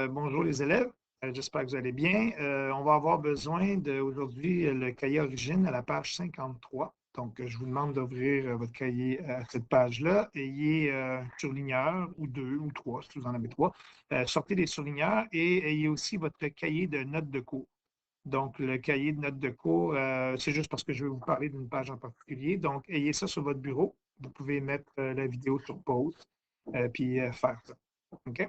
Bonjour les élèves. J'espère que vous allez bien. On va avoir besoin aujourd'hui le cahier origine à la page 53. Donc, je vous demande d'ouvrir votre cahier à cette page-là. Ayez un surligneur ou deux ou trois, si vous en avez trois. Sortez les surligneurs et ayez aussi votre cahier de notes de cours. Donc, le cahier de notes de cours, c'est juste parce que je vais vous parler d'une page en particulier. Donc, ayez ça sur votre bureau. Vous pouvez mettre la vidéo sur pause puis faire ça. OK?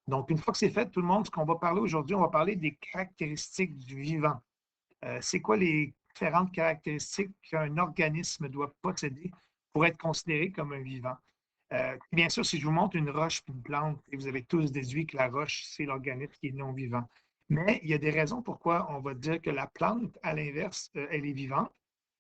Donc, une fois que c'est fait, tout le monde, ce qu'on va parler aujourd'hui, on va parler des caractéristiques du vivant. C'est quoi les différentes caractéristiques qu'un organisme doit posséder pour être considéré comme un vivant? Bien sûr, si je vous montre une roche et une plante, et vous avez tous déduit que la roche, c'est l'organisme qui est non vivant. Mais il y a des raisons pourquoi on va dire que la plante, à l'inverse, elle est vivante.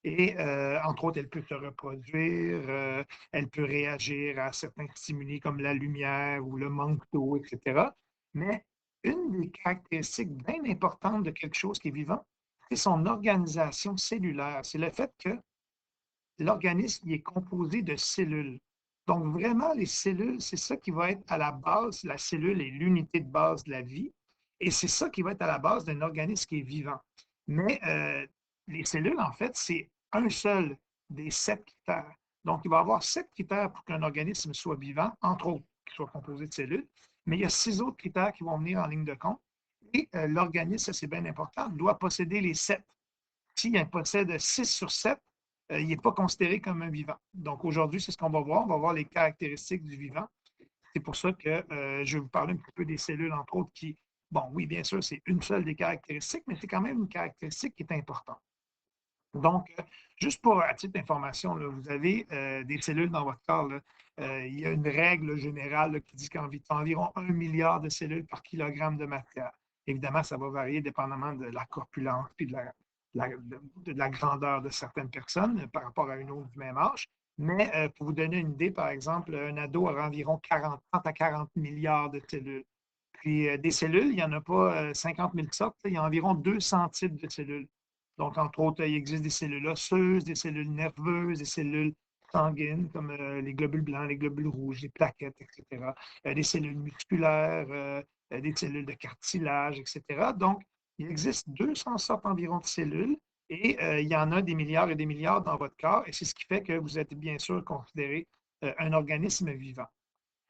Et entre autres, elle peut se reproduire, elle peut réagir à certains stimuli comme la lumière ou le manque d'eau, etc. Mais une des caractéristiques bien importantes de quelque chose qui est vivant, c'est son organisation cellulaire. C'est le fait que l'organisme est composé de cellules. Donc, vraiment, les cellules, c'est ça qui va être à la base. La cellule est l'unité de base de la vie. Et c'est ça qui va être à la base d'un organisme qui est vivant. Mais les cellules, en fait, c'est un seul des 7 critères. Donc, il va y avoir 7 critères pour qu'un organisme soit vivant, entre autres, qu'il soit composé de cellules. Mais il y a 6 autres critères qui vont venir en ligne de compte. Et l'organisme, ça c'est bien important, doit posséder les 7. S'il en possède 6 sur 7, il n'est pas considéré comme un vivant. Donc aujourd'hui, c'est ce qu'on va voir. On va voir les caractéristiques du vivant. C'est pour ça que je vais vous parler un petit peu des cellules, entre autres, qui, bon, oui, bien sûr, c'est une seule des caractéristiques, mais c'est quand même une caractéristique qui est importante. Donc, juste pour, à titre d'information, vous avez des cellules dans votre corps. Là. Il y a une règle générale là, qui dit qu'environ 1 milliard de cellules par kilogramme de matière. Évidemment, ça va varier dépendamment de la corpulence et de la grandeur de certaines personnes par rapport à une autre du même âge. Mais pour vous donner une idée, par exemple, un ado aura environ 30 à 40 milliards de cellules. Puis des cellules, il n'y en a pas 50 000 sortes, il y a environ 200 types de cellules. Donc, entre autres, il existe des cellules osseuses, des cellules nerveuses, des cellules sanguines, comme les globules blancs, les globules rouges, les plaquettes, etc. Des cellules musculaires, des cellules de cartilage, etc. Donc, il existe 200 sortes environ de cellules et il y en a des milliards et des milliards dans votre corps et c'est ce qui fait que vous êtes bien sûr considéré un organisme vivant.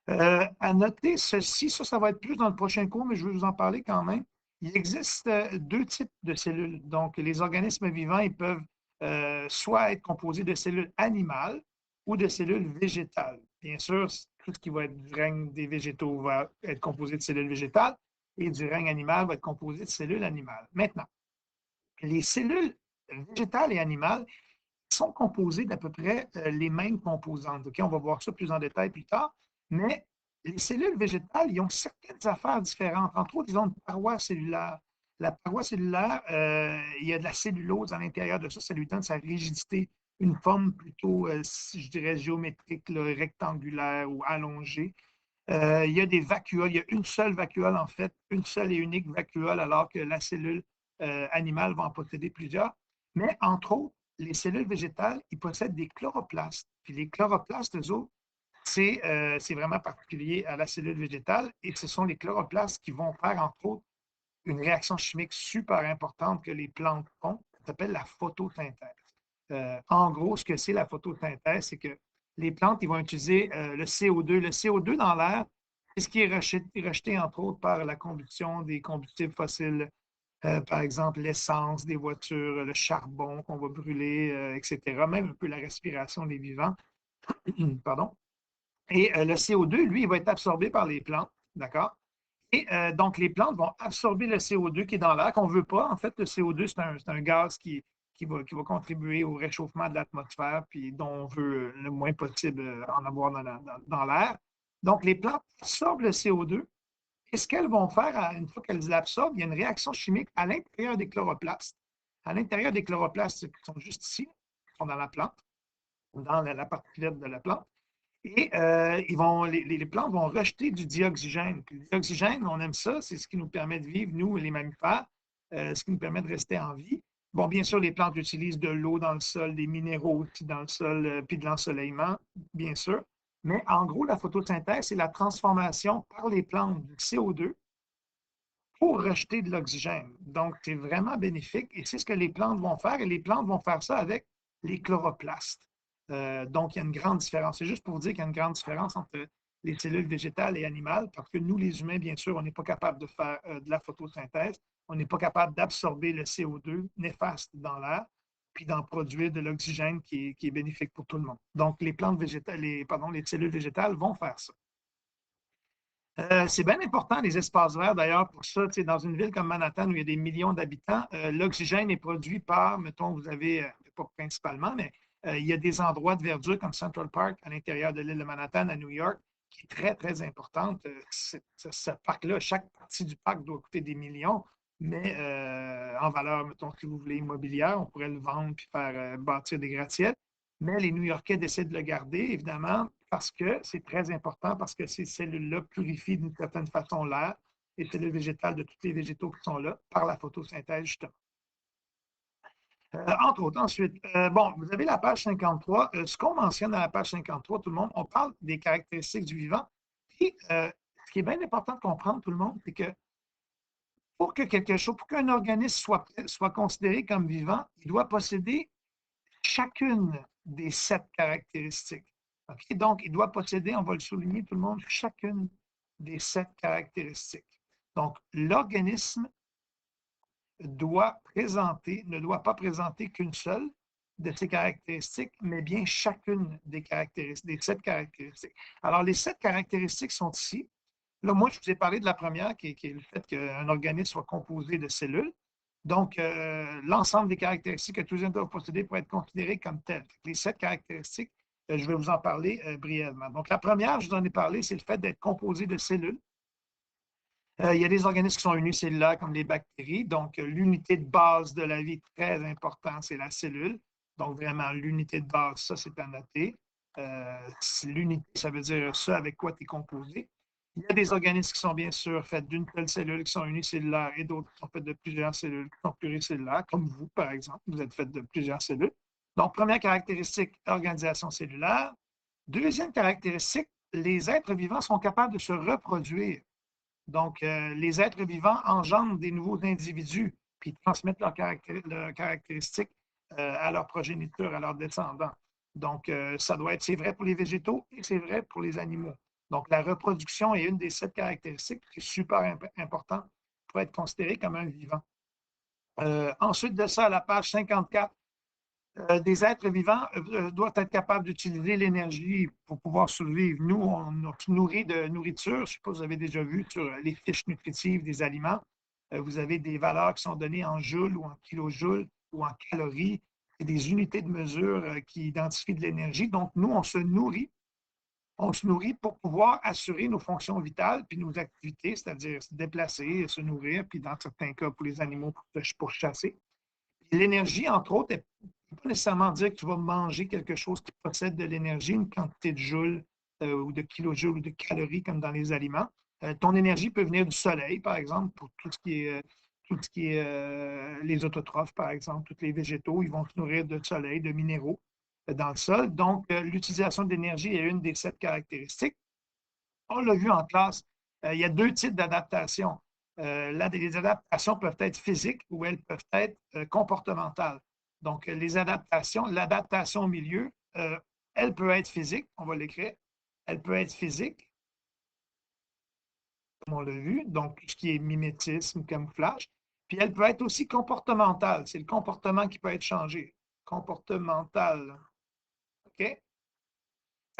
À noter ceci, ça va être plus dans le prochain cours, mais je vais vous en parler quand même. Il existe deux types de cellules. Donc, les organismes vivants, ils peuvent soit être composés de cellules animales ou de cellules végétales. Bien sûr, tout ce qui va être du règne des végétaux va être composé de cellules végétales et du règne animal va être composé de cellules animales. Maintenant, les cellules végétales et animales sont composées d'à peu près les mêmes composantes. Okay? On va voir ça plus en détail plus tard, mais les cellules végétales, ils ont certaines affaires différentes. Entre autres, ils ont une paroi cellulaire. La paroi cellulaire, il y a de la cellulose à l'intérieur de ça, ça lui donne sa rigidité, une forme plutôt, je dirais, géométrique, là, rectangulaire ou allongée. Il y a des vacuoles, il y a une seule vacuole en fait, une seule et unique vacuole, alors que la cellule animale va en posséder plusieurs. Mais entre autres, les cellules végétales, ils possèdent des chloroplastes. Puis les chloroplastes, eux autres, c'est vraiment particulier à la cellule végétale et ce sont les chloroplastes qui vont faire, entre autres, une réaction chimique super importante que les plantes font, ça s'appelle la photosynthèse. En gros, ce que c'est la photosynthèse, c'est que les plantes ils vont utiliser le CO2. Le CO2 dans l'air, c'est ce qui est rejeté, entre autres, par la combustion des combustibles fossiles, par exemple l'essence des voitures, le charbon qu'on va brûler, etc., même un peu la respiration des vivants. Pardon. Et le CO2, lui, il va être absorbé par les plantes, d'accord? Et donc, les plantes vont absorber le CO2 qui est dans l'air, qu'on ne veut pas. En fait, le CO2, c'est un gaz qui va contribuer au réchauffement de l'atmosphère, puis dont on veut le moins possible en avoir dans l'air. Donc, les plantes absorbent le CO2. Et ce qu'elles vont faire, une fois qu'elles l'absorbent, il y a une réaction chimique à l'intérieur des chloroplastes. À l'intérieur des chloroplastes qui sont juste ici, qui sont dans la plante, dans la partie verte de la plante. Et les plantes vont rejeter du dioxygène. Puis le dioxygène, on aime ça, c'est ce qui nous permet de vivre, nous, les mammifères, ce qui nous permet de rester en vie. Bon, bien sûr, les plantes utilisent de l'eau dans le sol, des minéraux aussi dans le sol, puis de l'ensoleillement, bien sûr. Mais en gros, la photosynthèse, c'est la transformation par les plantes du CO2 pour rejeter de l'oxygène. Donc, c'est vraiment bénéfique et c'est ce que les plantes vont faire et les plantes vont faire ça avec les chloroplastes. Donc, il y a une grande différence. C'est juste pour vous dire qu'il y a une grande différence entre les cellules végétales et animales parce que nous, les humains, bien sûr, on n'est pas capable de faire de la photosynthèse. On n'est pas capable d'absorber le CO2 néfaste dans l'air puis d'en produire de l'oxygène qui est bénéfique pour tout le monde. Donc, les plantes végétales, les cellules végétales vont faire ça. C'est bien important, les espaces verts, d'ailleurs, pour ça. Dans une ville comme Manhattan, où il y a des millions d'habitants, l'oxygène est produit par, mettons, vous avez, pas principalement, mais il y a des endroits de verdure comme Central Park à l'intérieur de l'île de Manhattan, à New York, qui est très, très importante. Ce parc-là, chaque partie du parc doit coûter des millions, mais en valeur, mettons, si vous voulez, immobilière, on pourrait le vendre puis faire bâtir des gratte-ciels. Mais les New-Yorkais décident de le garder, évidemment, parce que c'est très important, parce que ces cellules-là purifient d'une certaine façon l'air, les cellules végétales de tous les végétaux qui sont là, par la photosynthèse, justement. Entre autres, ensuite, bon, vous avez la page 53. Ce qu'on mentionne à la page 53, tout le monde, on parle des caractéristiques du vivant. Et ce qui est bien important de comprendre, tout le monde, c'est que pour que quelque chose, pour qu'un organisme soit considéré comme vivant, il doit posséder chacune des 7 caractéristiques. Okay? Donc, il doit posséder, on va le souligner tout le monde, chacune des 7 caractéristiques. Donc, l'organisme ne doit pas présenter qu'une seule de ces caractéristiques, mais bien chacune des 7 caractéristiques. Alors, les 7 caractéristiques sont ici. Là, moi, je vous ai parlé de la première, qui est le fait qu'un organisme soit composé de cellules. Donc, l'ensemble des caractéristiques que tous les doivent posséder pour être considérés comme tels. Les 7 caractéristiques, je vais vous en parler brièvement. Donc, la première, je vous en ai parlé, c'est le fait d'être composé de cellules. Il y a des organismes qui sont unicellulaires, comme les bactéries. Donc, l'unité de base de la vie, très important, c'est la cellule. Donc, vraiment, l'unité de base, ça, c'est à noter. L'unité, ça veut dire ce avec quoi tu es composé. Il y a des organismes qui sont bien sûr faits d'une seule cellule, qui sont unicellulaires, et d'autres qui sont faits de plusieurs cellules, qui sont pluricellulaires, comme vous, par exemple. Vous êtes fait de plusieurs cellules. Donc, première caractéristique, organisation cellulaire. Deuxième caractéristique, les êtres vivants sont capables de se reproduire. Donc, les êtres vivants engendrent des nouveaux individus, puis transmettent leurs caractéristiques à leur progéniture, à leurs descendants. Donc, c'est vrai pour les végétaux et c'est vrai pour les animaux. Donc, la reproduction est une des 7 caractéristiques qui est super importante pour être considéré comme un vivant. Ensuite de ça, à la page 54, des êtres vivants doivent être capables d'utiliser l'énergie pour pouvoir survivre. Nous, on se nourrit de nourriture. Je ne sais pas si vous avez déjà vu sur les fiches nutritives des aliments. Vous avez des valeurs qui sont données en joules ou en kilojoules ou en calories. C'est des unités de mesure qui identifient de l'énergie. Donc, nous, on se nourrit. On se nourrit pour pouvoir assurer nos fonctions vitales puis nos activités, c'est-à-dire se déplacer, se nourrir, puis dans certains cas, pour les animaux, pour chasser. L'énergie, entre autres, ne peut pas nécessairement dire que tu vas manger quelque chose qui possède de l'énergie, une quantité de joules ou de kilojoules ou de calories comme dans les aliments. Ton énergie peut venir du soleil, par exemple, pour tout ce qui est les autotrophes, par exemple, tous les végétaux, ils vont se nourrir de soleil, de minéraux dans le sol. Donc, l'utilisation d'énergie est une des 7 caractéristiques. On l'a vu en classe, il y a 2 types d'adaptations. Les adaptations peuvent être physiques ou elles peuvent être comportementales. Donc, l'adaptation au milieu, elle peut être physique, on va l'écrire. Elle peut être physique, comme on l'a vu, donc tout ce qui est mimétisme, camouflage. Puis elle peut être aussi comportementale. C'est le comportement qui peut être changé. Comportemental. OK?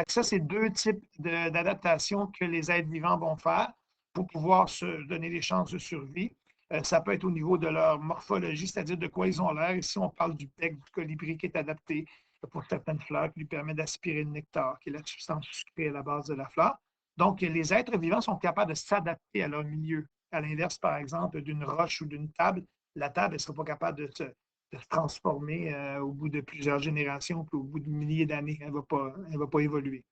Ça, c'est 2 types d'adaptations que les êtres vivants vont faire pour pouvoir se donner des chances de survie. Ça peut être au niveau de leur morphologie, c'est-à-dire de quoi ils ont l'air. Ici, on parle du bec du colibri qui est adapté pour certaines fleurs, qui lui permet d'aspirer le nectar, qui est la substance sucrée à la base de la fleur. Donc, les êtres vivants sont capables de s'adapter à leur milieu. À l'inverse, par exemple, d'une roche ou d'une table, la table ne sera pas capable de se transformer au bout de plusieurs générations, puis au bout de milliers d'années. Elle ne va pas évoluer.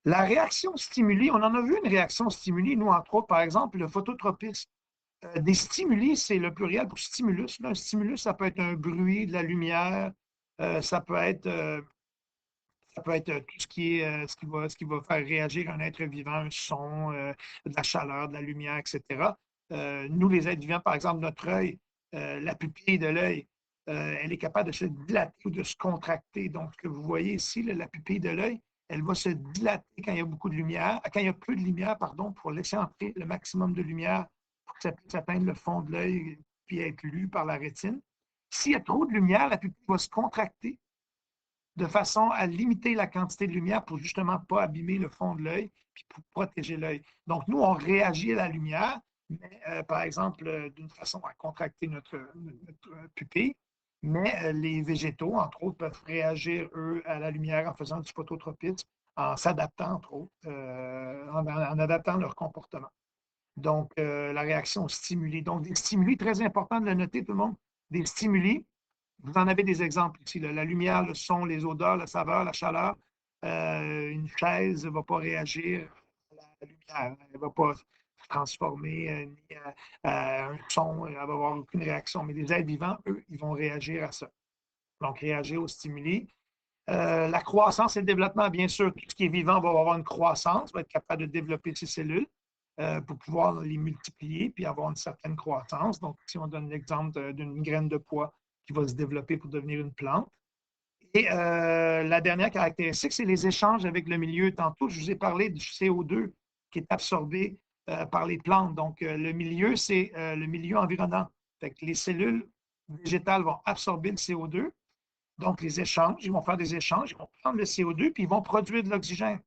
La réaction stimuli, on en a vu une réaction stimuli, nous, entre autres, par exemple, le phototropisme. Des stimuli, c'est le pluriel pour stimulus. Un stimulus, ça peut être un bruit, de la lumière, ça peut être Ça peut être tout ce qui est ce qui va faire réagir un être vivant, un son, de la chaleur, de la lumière, etc. Nous, les êtres vivants, par exemple, notre œil, la pupille de l'œil, elle est capable de se dilater ou de se contracter. Donc, ce que vous voyez ici, là, la pupille de l'œil, elle va se dilater quand il y a beaucoup de lumière, quand il y a peu de lumière, pardon, pour laisser entrer le maximum de lumière pour que ça puisse atteindre le fond de l'œil puis être lu par la rétine. S'il y a trop de lumière, la pupille va se contracter de façon à limiter la quantité de lumière pour justement pas abîmer le fond de l'œil puis pour protéger l'œil. Donc, nous, on réagit à la lumière, mais, par exemple, d'une façon à contracter notre pupille, mais les végétaux, entre autres, peuvent réagir, eux, à la lumière en faisant du phototropisme, en s'adaptant, entre autres, en adaptant leur comportement. Donc, la réaction aux stimuli. Donc, des stimuli, très important de le noter, tout le monde, des stimuli. Vous en avez des exemples ici, là, la lumière, le son, les odeurs, la saveur, la chaleur. Une chaise ne va pas réagir à la lumière. Elle ne va pas se transformer ni à un son. Elle ne va avoir aucune réaction. Mais les êtres vivants, eux, ils vont réagir à ça. Donc, réagir aux stimuli. La croissance et le développement, bien sûr, tout ce qui est vivant va avoir une croissance, va être capable de développer ses cellules pour pouvoir les multiplier puis avoir une certaine croissance. Donc, si on donne l'exemple d'une graine de pois qui va se développer pour devenir une plante. Et la dernière caractéristique, c'est les échanges avec le milieu. Tantôt, je vous ai parlé du CO2 qui est absorbé par les plantes. Donc, le milieu, c'est le milieu environnant. Fait que les cellules végétales vont absorber le CO2. Donc, les échanges, ils vont faire des échanges, ils vont prendre le CO2 puis ils vont produire de l'oxygène.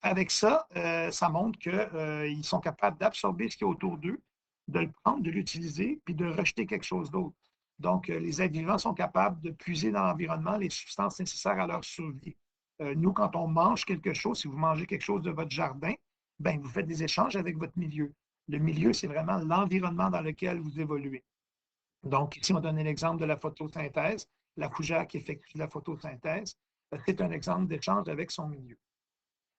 Avec ça, ça montre qu'ils sont capables d'absorber ce qui est autour d'eux, de le prendre, de l'utiliser, puis de rejeter quelque chose d'autre. Donc, les êtres vivants sont capables de puiser dans l'environnement les substances nécessaires à leur survie. Nous, quand on mange quelque chose, si vous mangez quelque chose de votre jardin, ben, vous faites des échanges avec votre milieu. Le milieu, c'est vraiment l'environnement dans lequel vous évoluez. Donc, ici, on donne l'exemple de la photosynthèse. La fougère qui effectue la photosynthèse, c'est un exemple d'échange avec son milieu.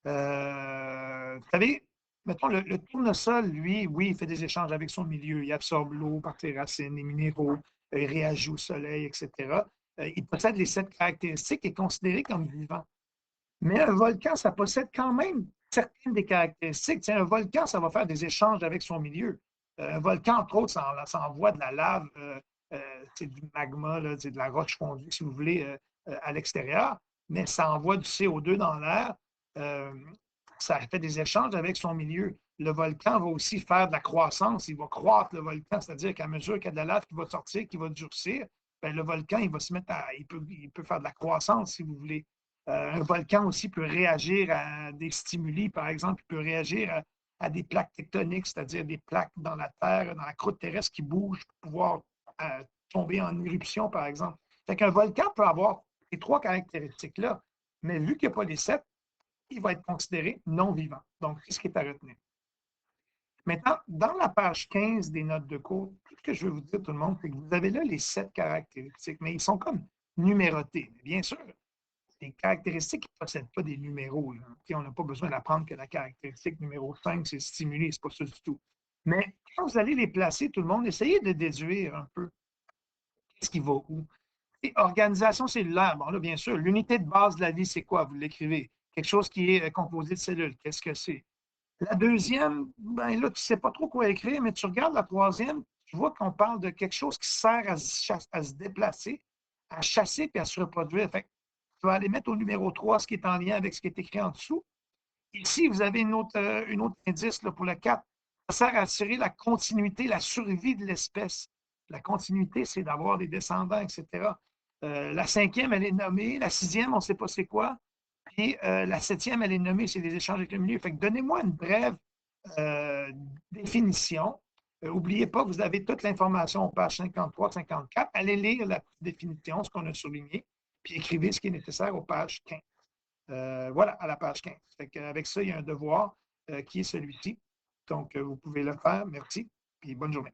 Vous savez, mettons, le tournesol, lui, oui, il fait des échanges avec son milieu. Il absorbe l'eau par ses racines, les minéraux, il réagit au soleil, etc. Il possède les 7 caractéristiques et est considéré comme vivant. Mais un volcan, ça possède quand même certaines des caractéristiques. T'sais, un volcan, ça va faire des échanges avec son milieu. Un volcan, entre autres, ça envoie de la lave, c'est du magma, là, c'est de la roche fondue, si vous voulez, à l'extérieur, mais ça envoie du CO2 dans l'air. Euh, ça fait des échanges avec son milieu. Le volcan va aussi faire de la croissance. Il va croître, le volcan, c'est-à-dire qu'à mesure qu'il y a de la lave qui va sortir, qui va durcir, bien, le volcan, il va se mettre à. Il peut faire de la croissance, si vous voulez. Un volcan aussi peut réagir à des stimuli, par exemple, il peut réagir à des plaques tectoniques, c'est-à-dire des plaques dans la terre, dans la croûte terrestre qui bougent pour pouvoir tomber en éruption, par exemple. Fait qu'un volcan peut avoir ces 3 caractéristiques-là, mais vu qu'il n'y a pas les 7, il va être considéré non vivant. Donc, c'est ce qui est à retenir. Maintenant, dans la page 15 des notes de cours, tout ce que je veux vous dire, tout le monde, c'est que vous avez là les 7 caractéristiques, mais ils sont comme numérotés. Bien sûr, les caractéristiques ne possèdent pas des numéros. Là. On n'a pas besoin d'apprendre que la caractéristique numéro 5, c'est stimulé, ce n'est pas ça du tout. Mais quand vous allez les placer, tout le monde, essayez de déduire un peu qu'est-ce qui va où. Et organisation cellulaire, bon là, bien sûr, l'unité de base de la vie, c'est quoi? Vous l'écrivez. Quelque chose qui est composé de cellules. Qu'est-ce que c'est? La deuxième, ben là, tu ne sais pas trop quoi écrire, mais tu regardes la troisième, tu vois qu'on parle de quelque chose qui sert à se déplacer, à chasser et à se reproduire. Fait que tu vas aller mettre au numéro 3 ce qui est en lien avec ce qui est écrit en dessous. Ici, vous avez une autre indice là, pour le 4. Ça sert à assurer la continuité, la survie de l'espèce. La continuité, c'est d'avoir des descendants, etc. La 5e, elle est nommée. La 6e, on ne sait pas c'est quoi. Puis la 7e, elle est nommée, c'est des échanges avec le milieu. Fait que donnez-moi une brève définition. N'oubliez pas que vous avez toute l'information aux pages 53, 54. Allez lire la définition, ce qu'on a souligné, puis écrivez ce qui est nécessaire aux pages 15. Voilà, à la page 15. Fait avec ça, il y a un devoir qui est celui-ci. Donc, vous pouvez le faire. Merci, puis bonne journée.